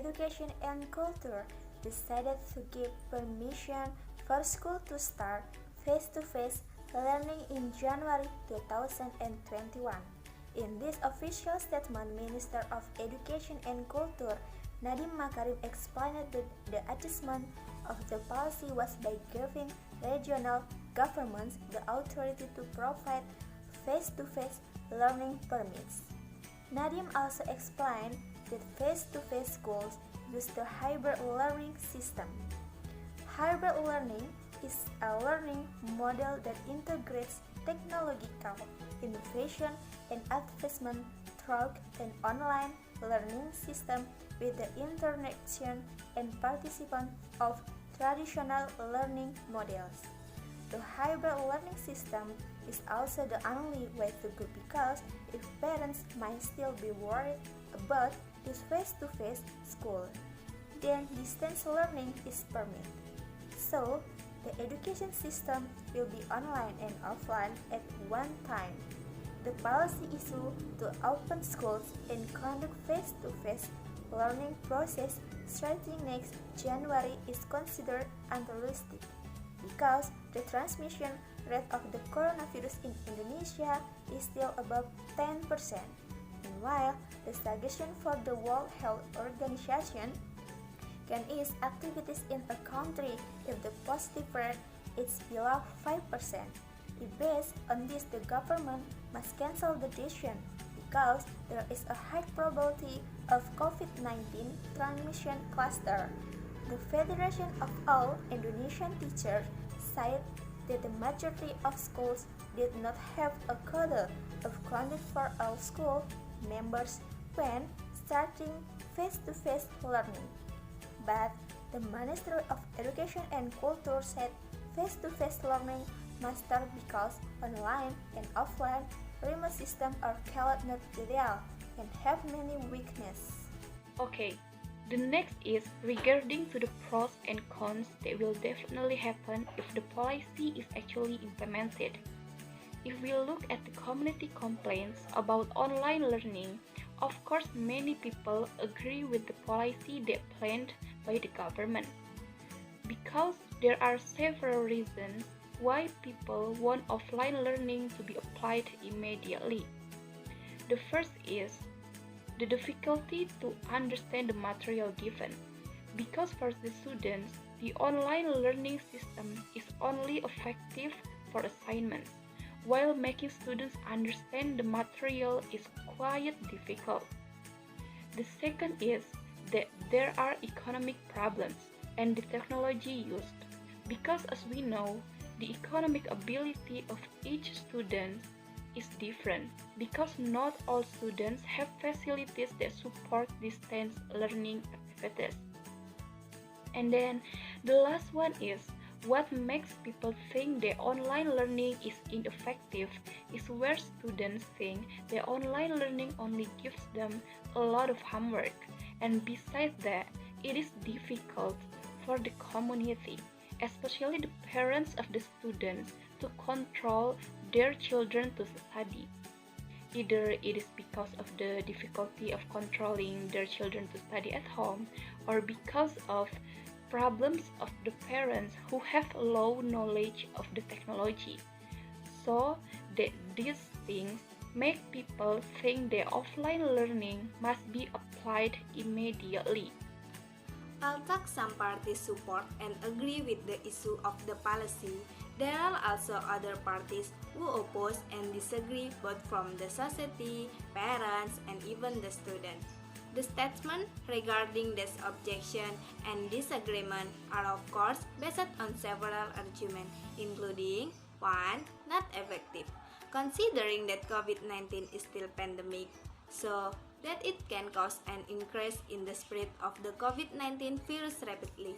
Education and Culture decided to give permission for school to start face-to-face learning in January 2021. In this official statement, Minister of Education and Culture Nadiem Makarim explained that the adjustment of the policy was by giving regional governments the authority to provide face-to-face learning permits. Nadiem also explained that face-to-face schools use the hybrid learning system. Hybrid learning is a learning model that integrates technological innovation and advancement through an online learning system with the interaction and participation of traditional learning models. The hybrid learning system is also the only way to go because if parents might still be worried about this face-to-face school, then distance learning is permitted. So, the education system will be online and offline at one time. The policy issue to open schools and conduct face-to-face learning process starting next January is considered unrealistic because the transmission rate of the coronavirus in Indonesia is still above 10%. Meanwhile, the suggestion for the World Health Organization can ease activities in a country if the positive rate is below 5%. Based on this, the government must cancel the decision because there is a high probability of COVID-19 transmission cluster. The Federation of All Indonesian Teachers said that the majority of schools did not have a quota of conduct for all school members when starting face-to-face learning. But the Ministry of Education and Culture said face-to-face learning must start because online and offline remote systems are called not ideal and have many weaknesses. Okay, the next is regarding to the pros and cons that will definitely happen if the policy is actually implemented. If we look at the community complaints about online learning, of course many people agree with the policy that planned by the government. Because there are several reasons why people want offline learning to be applied immediately. The first is the difficulty to understand the material given, because for the students, the online learning system is only effective for assignments, while making students understand the material is quite difficult. The second is that there are economic problems and the technology used, because as we know, the economic ability of each student is different because not all students have facilities that support distance learning activities. And then the last one is what makes people think that online learning is ineffective is where students think that online learning only gives them a lot of homework, and besides that, it is difficult for the community, especially the parents of the students, to control their children to study. Either it is because of the difficulty of controlling their children to study at home, or because of problems of the parents who have low knowledge of the technology. So that these things make people think that offline learning must be applied immediately. Although some parties support and agree with the issue of the policy, there are also other parties who oppose and disagree both from the society, parents, and even the students. The statements regarding this objection and disagreement are of course based on several arguments, including 1. Not effective, considering that COVID-19 is still pandemic, so that it can cause an increase in the spread of the COVID-19 virus rapidly.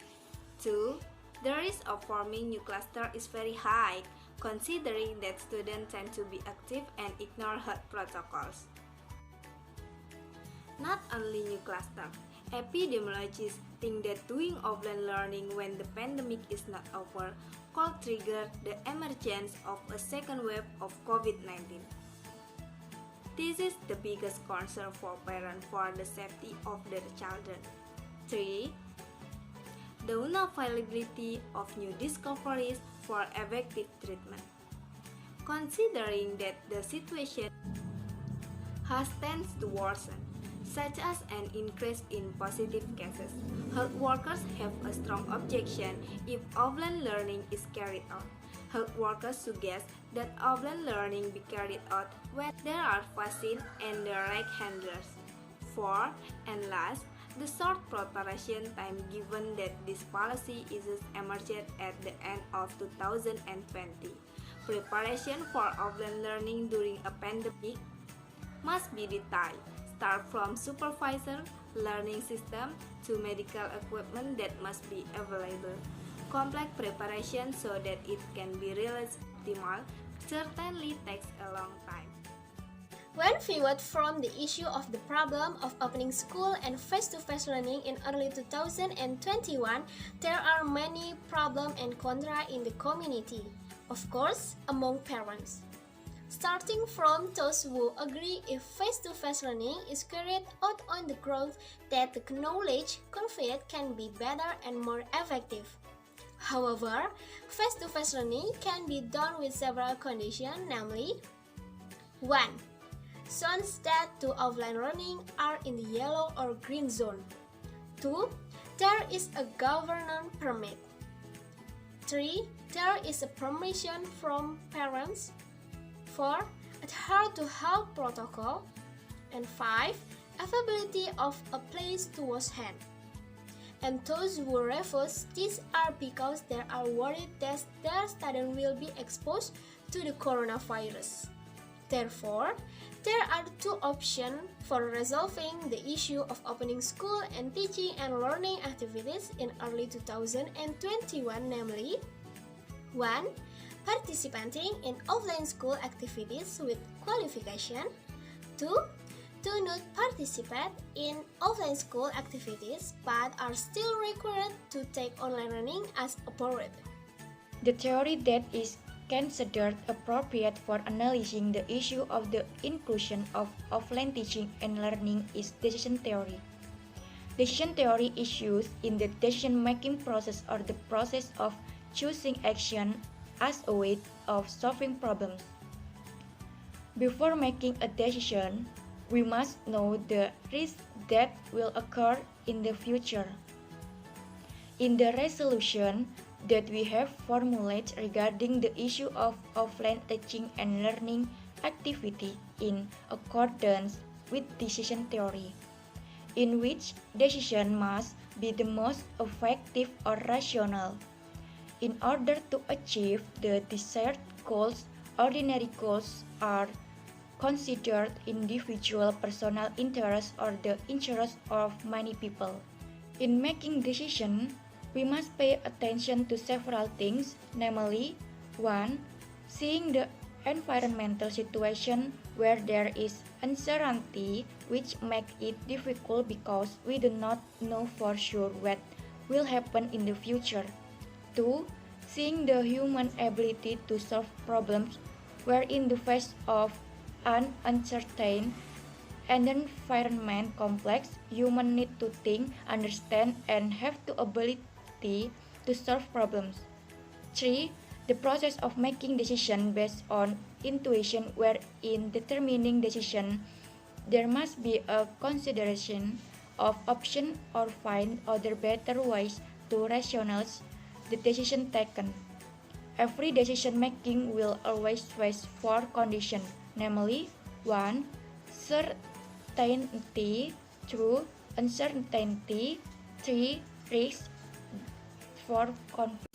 2. The risk of forming new cluster is very high, considering that students tend to be active and ignore health protocols. Not only new cluster, epidemiologists think that doing offline learning when the pandemic is not over could trigger the emergence of a second wave of COVID-19. This is the biggest concern for parents for the safety of their children. 3. The unavailability of new discoveries for effective treatment. Considering that the situation has tends to worsen, such as an increase in positive cases, health workers have a strong objection if offline learning is carried out. Health workers suggest that offline learning be carried out when there are vaccines and the right handlers. 4. And last, the short preparation time given that this policy is emerged at the end of 2020. Preparation for offline learning during a pandemic must be detailed, start from supervisor, learning system, to medical equipment that must be available. Complex preparation so that it can be realized optimal certainly takes a long time. When viewed from the issue of the problem of opening school and face-to-face learning in early 2021, there are many pros and contra in the community, of course, among parents. Starting from those who agree if face-to-face learning is carried out on the ground that the knowledge conveyed can be better and more effective. However, face-to-face learning can be done with several conditions, namely 1. Zones that do offline learning are in the yellow or green zone. 2. There is a government permit. 3. There is a permission from parents. 4. Adhere to health protocol. And 5. Availability of a place to wash hands. And those who refuse these are because they are worried that their students will be exposed to the coronavirus. Therefore, there are two options for resolving the issue of opening school and teaching and learning activities in early 2021, namely 1. Participating in offline school activities with qualification. 2. Do not participate in offline school activities but are still required to take online learning as appropriate. The theory that is considered appropriate for analyzing the issue of the inclusion of offline teaching and learning is decision theory. Decision theory issues in the decision-making process or the process of choosing action as a way of solving problems. Before making a decision, we must know the risks that will occur in the future. In the resolution that we have formulated regarding the issue of offline teaching and learning activity in accordance with decision theory, in which decision must be the most effective or rational. In order to achieve the desired goals, ordinary goals are considered individual personal interests or the interests of many people. In making decisions, we must pay attention to several things, namely 1. Seeing the environmental situation where there is uncertainty which makes it difficult because we do not know for sure what will happen in the future. 2. Seeing the human ability to solve problems where in the face of an uncertain environment complex, humans need to think, understand, and have the ability to solve problems. 3. The process of making decisions based on intuition where in determining decision, there must be a consideration of options or find other better ways to rationalize the decision taken. Every decision making will always face four conditions, namely 1. Certainty, 2. Uncertainty, 3. Risk, 4. Conflict.